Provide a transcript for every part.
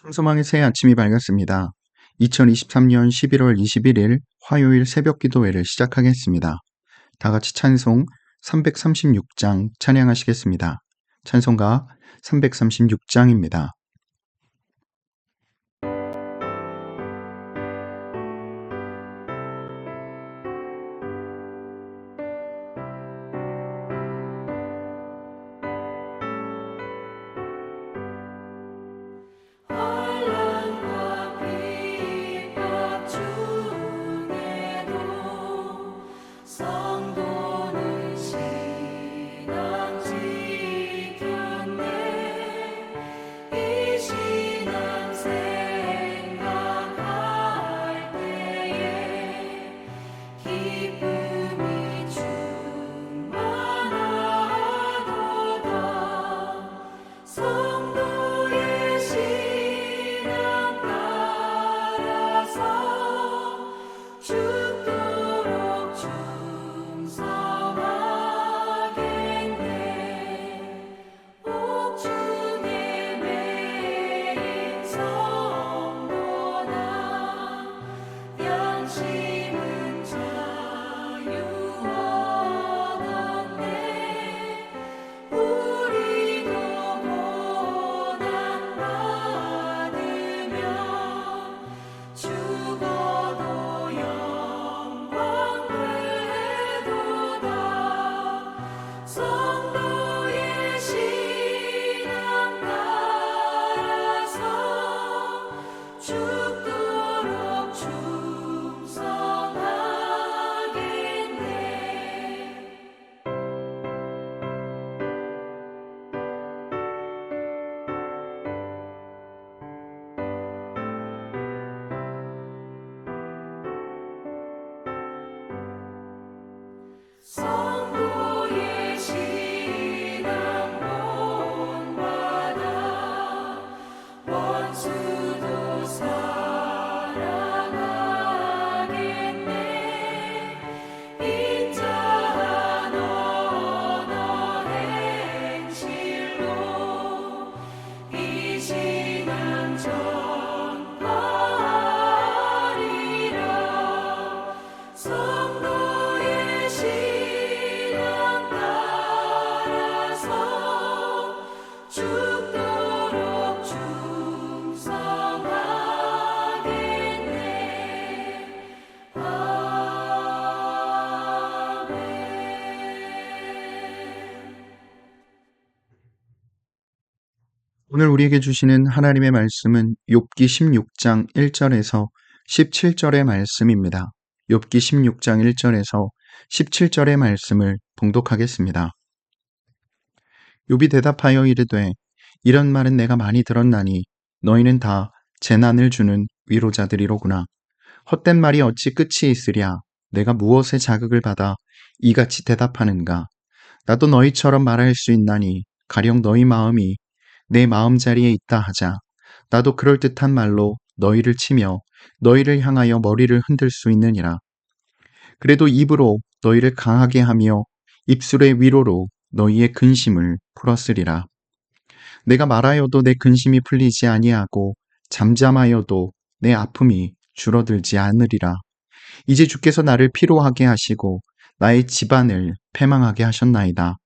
성서망의 새 아침이 밝았습니다. 2023년 11월 21일 화요일 새벽 기도회를 시작하겠습니다. 다 같이 찬송 336장 찬양하시겠습니다. 찬송가 336장입니다. 오늘 우리에게 주시는 하나님의 말씀은 욥기 16장 1절에서 17절의 말씀입니다. 욥기 16장 1절에서 17절의 말씀을 봉독하겠습니다. 욥이 대답하여 이르되 이런 말은 내가 많이 들었나니 너희는 다 재난을 주는 위로자들이로구나. 헛된 말이 어찌 끝이 있으랴. 내가 무엇에 자극을 받아 이같이 대답하는가. 나도 너희처럼 말할 수 있나니 가령 너희 마음이 내 마음자리에 있다 하자. 나도 그럴듯한 말로 너희를 치며 너희를 향하여 머리를 흔들 수 있느니라. 그래도 입으로 너희를 강하게 하며 입술의 위로로 너희의 근심을 풀었으리라. 내가 말하여도 내 근심이 풀리지 아니하고 잠잠하여도 내 아픔이 줄어들지 않으리라. 이제 주께서 나를 피로하게 하시고 나의 집안을 패망하게 하셨나이다.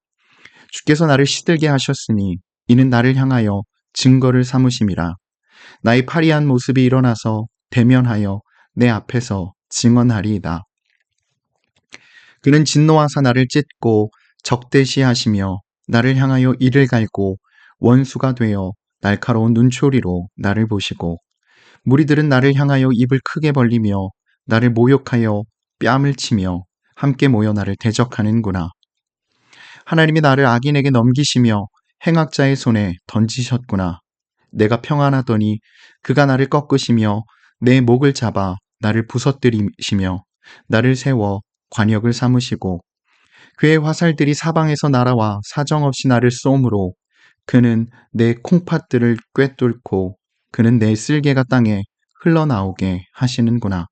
주께서 나를 시들게 하셨으니 이는 나를 향하여 증거를 삼으심이라. 나의 파리한 모습이 일어나서 대면하여 내 앞에서 증언하리이다. 그는 진노하사 나를 찢고 적대시하시며 나를 향하여 이를 갈고 원수가 되어 날카로운 눈초리로 나를 보시고 무리들은 나를 향하여 입을 크게 벌리며 나를 모욕하여 뺨을 치며 함께 모여 나를 대적하는구나. 하나님이 나를 악인에게 넘기시며 행악자의 손에 던지셨구나. 내가 평안하더니 그가 나를 꺾으시며 내 목을 잡아 나를 부서뜨리시며 나를 세워 관역을 삼으시고 그의 화살들이 사방에서 날아와 사정없이 나를 쏘므로 그는 내 콩팥들을 꿰뚫고 그는 내 쓸개가 땅에 흘러나오게 하시는구나.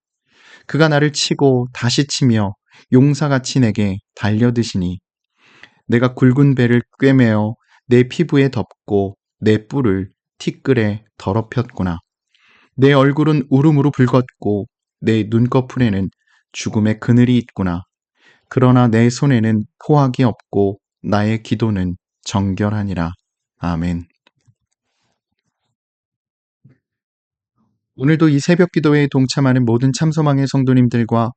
그가 나를 치고 다시 치며 용사같이 내게 달려드시니 내가 굵은 배를 꿰매어 내 피부에 덮고 내 뿔을 티끌에 더럽혔구나. 내 얼굴은 울음으로 붉었고 내 눈꺼풀에는 죽음의 그늘이 있구나. 그러나 내 손에는 포악이 없고 나의 기도는 정결하니라. 아멘. 오늘도 이 새벽 기도회에 동참하는 모든 참소망의 성도님들과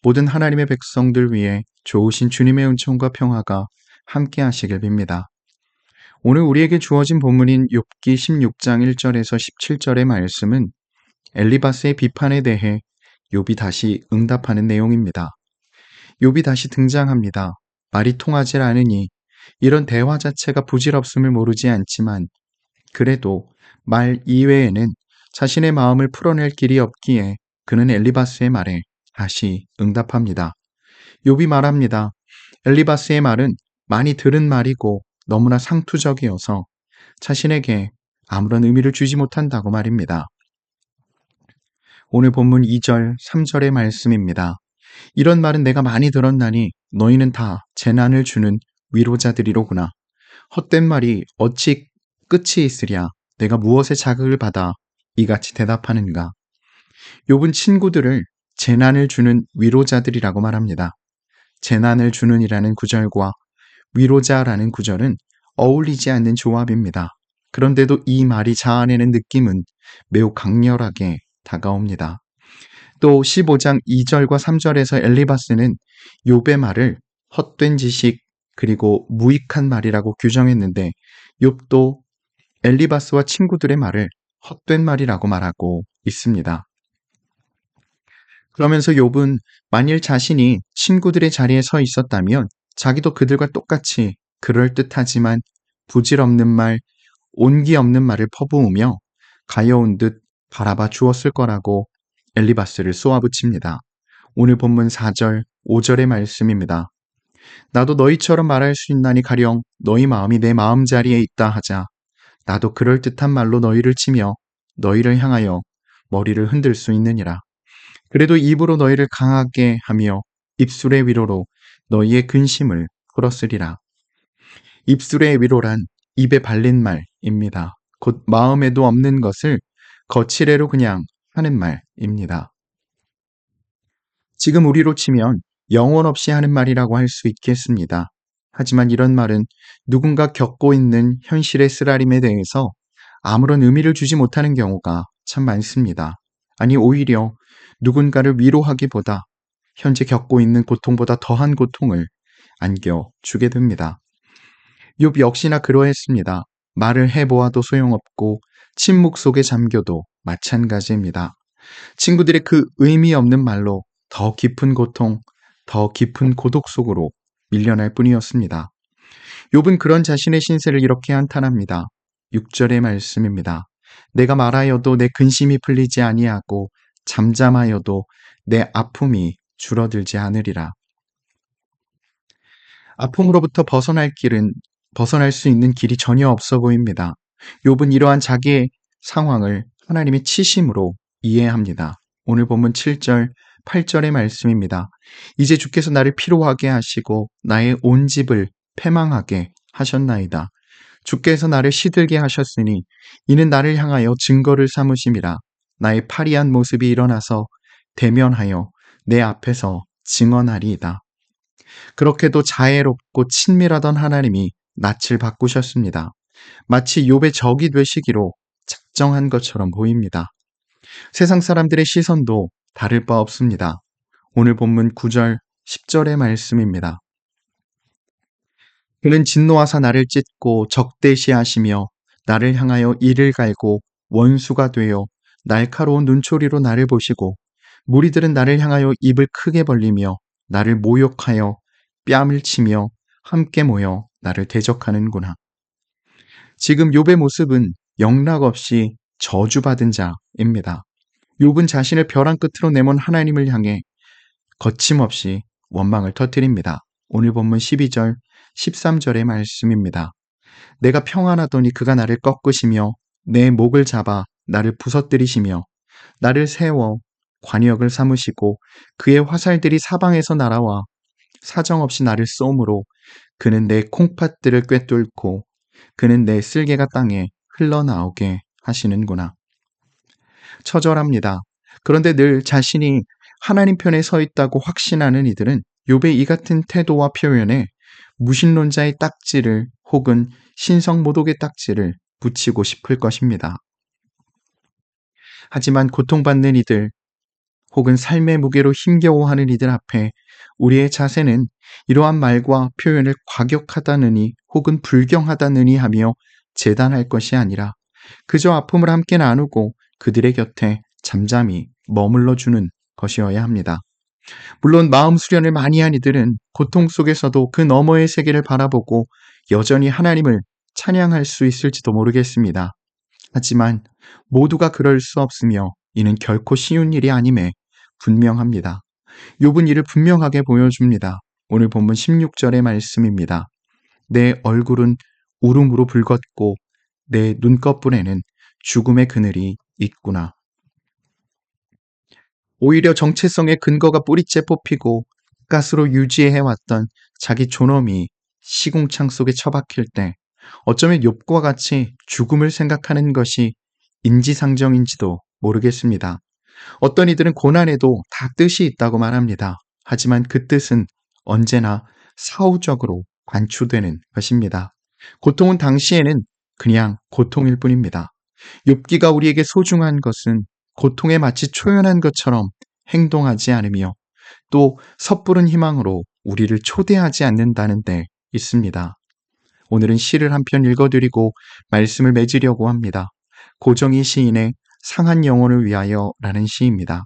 모든 하나님의 백성들 위해 좋으신 주님의 은총과 평화가 함께 하시길 빕니다. 오늘 우리에게 주어진 본문인 욥기 16장 1절에서 17절의 말씀은 엘리바스의 비판에 대해 욥이 다시 응답하는 내용입니다. 욥이 다시 등장합니다. 말이 통하지 않으니 이런 대화 자체가 부질없음을 모르지 않지만 그래도 말 이외에는 자신의 마음을 풀어낼 길이 없기에 그는 엘리바스의 말에 다시 응답합니다. 욥이 말합니다. 엘리바스의 말은 많이 들은 말이고 너무나 상투적이어서 자신에게 아무런 의미를 주지 못한다고 말입니다. 오늘 본문 2절, 3절의 말씀입니다. 이런 말은 내가 많이 들었나니 너희는 다 재난을 주는 위로자들이로구나. 헛된 말이 어찌 끝이 있으랴. 내가 무엇에 자극을 받아 이같이 대답하는가. 욥은 친구들을 재난을 주는 위로자들이라고 말합니다. 재난을 주는이라는 구절과 위로자라는 구절은 어울리지 않는 조합입니다. 그런데도 이 말이 자아내는 느낌은 매우 강렬하게 다가옵니다. 또 15장 2절과 3절에서 엘리바스는 욥의 말을 헛된 지식 그리고 무익한 말이라고 규정했는데 욥도 엘리바스와 친구들의 말을 헛된 말이라고 말하고 있습니다. 그러면서 욥은 만일 자신이 친구들의 자리에 서 있었다면 자기도 그들과 똑같이 그럴듯하지만 부질없는 말, 온기 없는 말을 퍼부으며 가여운 듯 바라봐 주었을 거라고 엘리바스를 쏘아붙입니다. 오늘 본문 4절, 5절의 말씀입니다. 나도 너희처럼 말할 수 있나니 가령 너희 마음이 내 마음자리에 있다 하자. 나도 그럴듯한 말로 너희를 치며 너희를 향하여 머리를 흔들 수 있느니라. 그래도 입으로 너희를 강하게 하며 입술의 위로로 너희의 근심을 풀었으리라. 입술의 위로란 입에 발린 말입니다. 곧 마음에도 없는 것을 거칠애로 그냥 하는 말입니다. 지금 우리로 치면 영혼 없이 하는 말이라고 할 수 있겠습니다. 하지만 이런 말은 누군가 겪고 있는 현실의 쓰라림에 대해서 아무런 의미를 주지 못하는 경우가 참 많습니다. 아니 오히려 누군가를 위로하기보다 현재 겪고 있는 고통보다 더한 고통을 안겨주게 됩니다. 욥 역시나 그러했습니다. 말을 해보아도 소용없고 침묵 속에 잠겨도 마찬가지입니다. 친구들의 그 의미 없는 말로 더 깊은 고통, 더 깊은 고독 속으로 밀려날 뿐이었습니다. 욥은 그런 자신의 신세를 이렇게 한탄합니다. 6절의 말씀입니다. 내가 말하여도 내 근심이 풀리지 아니하고 잠잠하여도 내 아픔이 줄어들지 않으리라. 아픔으로부터 벗어날 수 있는 길이 전혀 없어 보입니다. 욥은 이러한 자기의 상황을 하나님의 치심으로 이해합니다. 오늘 본문 7절, 8절의 말씀입니다. 이제 주께서 나를 피로하게 하시고 나의 온 집을 패망하게 하셨나이다. 주께서 나를 시들게 하셨으니 이는 나를 향하여 증거를 삼으심이라. 나의 파리한 모습이 일어나서 대면하여 내 앞에서 증언하리이다. 그렇게도 자애롭고 친밀하던 하나님이 낯을 바꾸셨습니다. 마치 욥의 적이 되시기로 작정한 것처럼 보입니다. 세상 사람들의 시선도 다를 바 없습니다. 오늘 본문 9절, 10절의 말씀입니다. 그는 진노하사 나를 찢고 적대시하시며 나를 향하여 이를 갈고 원수가 되어 날카로운 눈초리로 나를 보시고 무리들은 나를 향하여 입을 크게 벌리며 나를 모욕하여 뺨을 치며 함께 모여 나를 대적하는구나. 지금 욥의 모습은 영락없이 저주받은 자입니다. 욥은 자신을 벼랑 끝으로 내몬 하나님을 향해 거침없이 원망을 터뜨립니다. 오늘 본문 12절, 13절의 말씀입니다. 내가 평안하더니 그가 나를 꺾으시며 내 목을 잡아 나를 부서뜨리시며 나를 세워 관역을 삼으시고 그의 화살들이 사방에서 날아와 사정없이 나를 쏘므로 그는 내 콩팥들을 꿰뚫고 그는 내 쓸개가 땅에 흘러나오게 하시는구나. 처절합니다. 그런데 늘 자신이 하나님 편에 서 있다고 확신하는 이들은 욥의 이 같은 태도와 표현에 무신론자의 딱지를 혹은 신성모독의 딱지를 붙이고 싶을 것입니다. 하지만 고통받는 이들 혹은 삶의 무게로 힘겨워하는 이들 앞에 우리의 자세는 이러한 말과 표현을 과격하다느니 혹은 불경하다느니 하며 재단할 것이 아니라 그저 아픔을 함께 나누고 그들의 곁에 잠잠히 머물러주는 것이어야 합니다. 물론 마음 수련을 많이 한 이들은 고통 속에서도 그 너머의 세계를 바라보고 여전히 하나님을 찬양할 수 있을지도 모르겠습니다. 하지만 모두가 그럴 수 없으며 이는 결코 쉬운 일이 아님에 분명합니다. 욥은 이를 분명하게 보여줍니다. 오늘 본문 16절의 말씀입니다. 내 얼굴은 울음으로 붉었고 내 눈꺼풀에는 죽음의 그늘이 있구나. 오히려 정체성의 근거가 뿌리째 뽑히고 가스로 유지해왔던 자기 존엄이 시궁창 속에 처박힐 때 어쩌면 욥과 같이 죽음을 생각하는 것이 인지상정인지도 모르겠습니다. 어떤 이들은 고난에도 다 뜻이 있다고 말합니다. 하지만 그 뜻은 언제나 사후적으로 관추되는 것입니다. 고통은 당시에는 그냥 고통일 뿐입니다. 욥기가 우리에게 소중한 것은 고통에 마치 초연한 것처럼 행동하지 않으며 또 섣부른 희망으로 우리를 초대하지 않는다는 데 있습니다. 오늘은 시를 한 편 읽어드리고 말씀을 맺으려고 합니다. 고정희 시인의 상한 영혼을 위하여 라는 시입니다.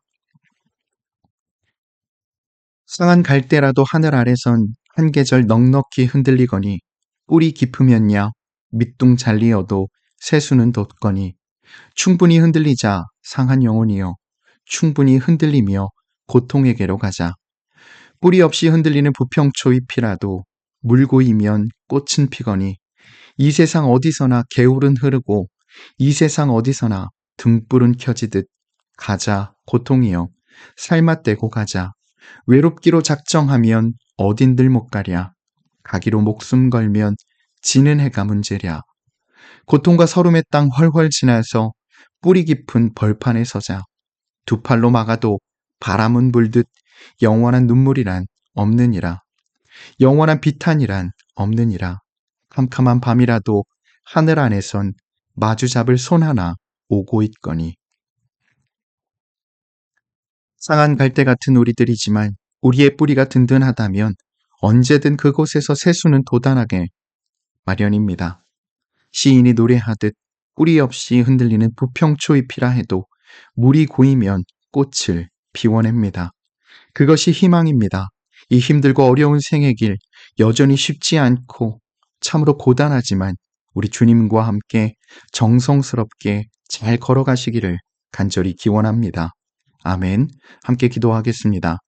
상한 갈대라도 하늘 아래선 한 계절 넉넉히 흔들리거니 뿌리 깊으면야 밑둥 잘리어도 새수는 돋거니 충분히 흔들리자 상한 영혼이여 충분히 흔들리며 고통에게로 가자. 뿌리 없이 흔들리는 부평초 잎이라도 물고이면 꽃은 피거니 이 세상 어디서나 개울은 흐르고 이 세상 어디서나 등불은 켜지듯 가자 고통이여 살맛대고 가자. 외롭기로 작정하면 어딘들 못 가랴. 가기로 목숨 걸면 지는 해가 문제랴. 고통과 서름의 땅 훨훨 지나서 뿌리 깊은 벌판에 서자. 두 팔로 막아도 바람은 불듯 영원한 눈물이란 없느니라. 영원한 비탄이란 없느니라. 캄캄한 밤이라도 하늘 안에선 마주 잡을 손 하나 오고 있거니. 상한 갈대 같은 우리들이지만 우리의 뿌리가 든든하다면 언제든 그곳에서 새수는 돋아나게 마련입니다. 시인이 노래하듯 뿌리 없이 흔들리는 부평초잎이라 해도 물이 고이면 꽃을 피워냅니다. 그것이 희망입니다. 이 힘들고 어려운 생의 길 여전히 쉽지 않고 참으로 고단하지만 우리 주님과 함께 정성스럽게 잘 걸어가시기를 간절히 기원합니다. 아멘. 함께 기도하겠습니다.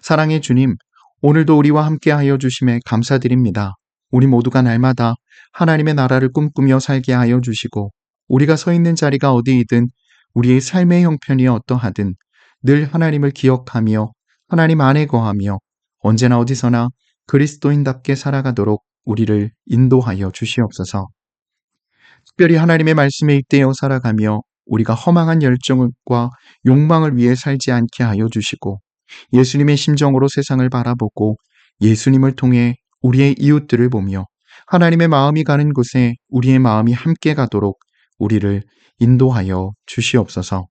사랑의 주님, 오늘도 우리와 함께 하여 주심에 감사드립니다. 우리 모두가 날마다 하나님의 나라를 꿈꾸며 살게 하여 주시고 우리가 서 있는 자리가 어디이든 우리의 삶의 형편이 어떠하든 늘 하나님을 기억하며 하나님 안에 거하며 언제나 어디서나 그리스도인답게 살아가도록 우리를 인도하여 주시옵소서. 특별히 하나님의 말씀에 입대어 살아가며 우리가 허망한 열정과 욕망을 위해 살지 않게 하여 주시고 예수님의 심정으로 세상을 바라보고 예수님을 통해 우리의 이웃들을 보며 하나님의 마음이 가는 곳에 우리의 마음이 함께 가도록 우리를 인도하여 주시옵소서.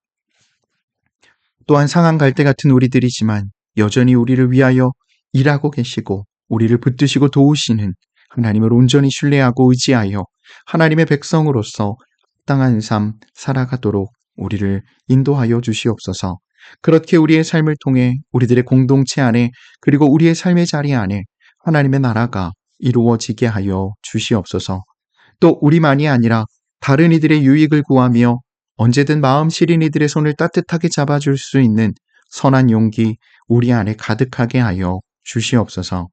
또한 상한 갈대 같은 우리들이지만 여전히 우리를 위하여 일하고 계시고 우리를 붙드시고 도우시는 하나님을 온전히 신뢰하고 의지하여 하나님의 백성으로서 합당한 삶 살아가도록 우리를 인도하여 주시옵소서. 그렇게 우리의 삶을 통해 우리들의 공동체 안에 그리고 우리의 삶의 자리 안에 하나님의 나라가 이루어지게 하여 주시옵소서. 또 우리만이 아니라 다른 이들의 유익을 구하며 언제든 마음 시린 이들의 손을 따뜻하게 잡아줄 수 있는 선한 용기 우리 안에 가득하게 하여 주시옵소서.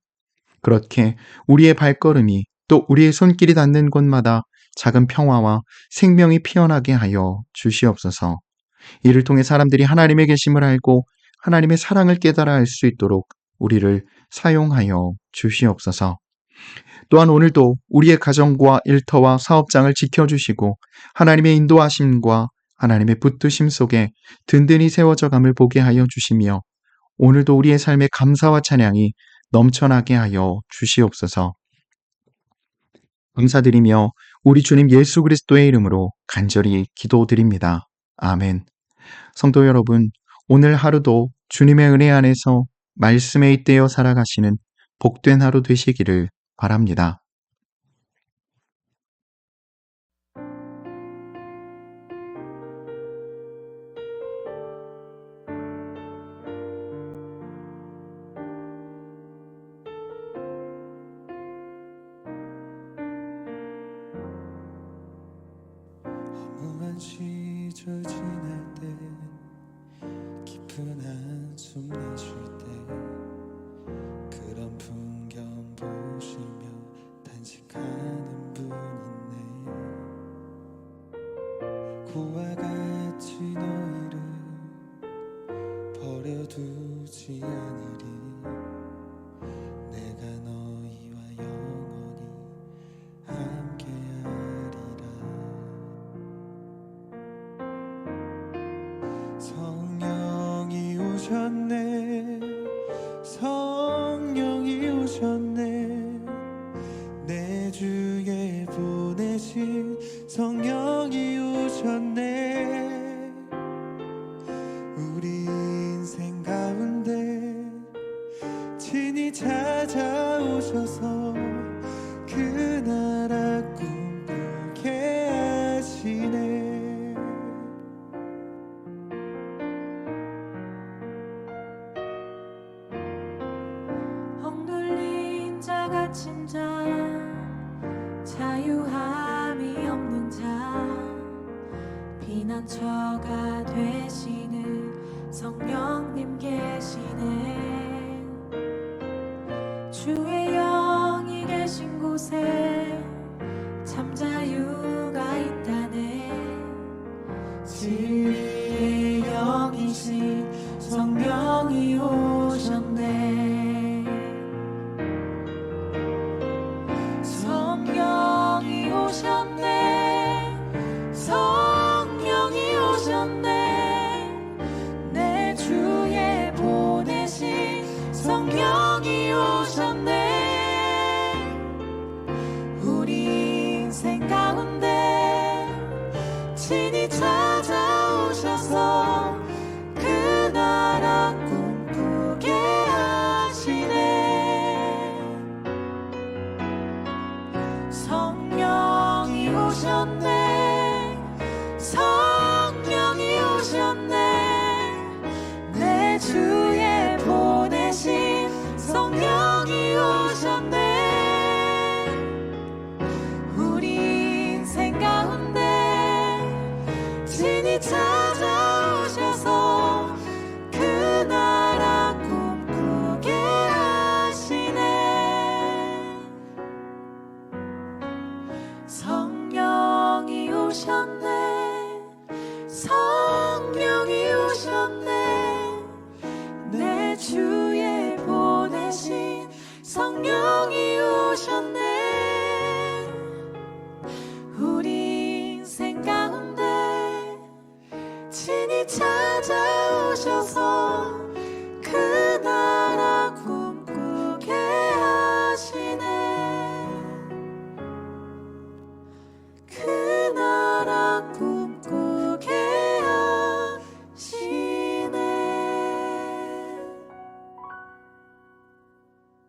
그렇게 우리의 발걸음이 또 우리의 손길이 닿는 곳마다 작은 평화와 생명이 피어나게 하여 주시옵소서. 이를 통해 사람들이 하나님의 계심을 알고 하나님의 사랑을 깨달아 알 수 있도록 우리를 사용하여 주시옵소서. 또한 오늘도 우리의 가정과 일터와 사업장을 지켜주시고 하나님의 인도하심과 하나님의 붙드심 속에 든든히 세워져 감을 보게 하여 주시며 오늘도 우리의 삶에 감사와 찬양이 넘쳐나게 하여 주시옵소서. 감사드리며 우리 주님 예수 그리스도의 이름으로 간절히 기도드립니다. 아멘. 성도 여러분, 오늘 하루도 주님의 은혜 안에서 말씀에 잇대어 살아가시는 복된 하루 되시기를 바랍니다. 허무한 시절 지날 때 깊은 한숨 내쉴 때 그런 풍경 보시며 단식하는 분 있네. 고와 같이 너희를 버려두지 않으리. 내가 너희와 영원히 함께하리라. 성령이 오셨네. 성령이 오셨네. 내 주에 보내신 성령이 오셨네. 우리 인생 가운데 친히 찾아오셔서 그 나라 꿈꾸게 하시네. 억눌린 자 갇힌 자 자유함이 없는 자 피난처가 되시는 성령님 계시네. 주의 영이 계신 곳에 참 자유가 있다네. 진리의 영이신 성령이 오셨네. 성령이 오셨네. 성령이 오셨네. 내 주에 보내신 성령이 오셨네. 우리 인생 가운데 친히 찾아오셔서 그 나라 꿈꾸게 하시네. 성령이 오셨네. 성령이 오셨네. 내 주에 보내신 성령이 오셨네. 우리 인생 가운데 친히 찾아오셔서 그 나라 꿈꾸게 하시네. 성령이 오셨네. 성령이 오셨네. 내 주에 보내신 성령이 오셨네.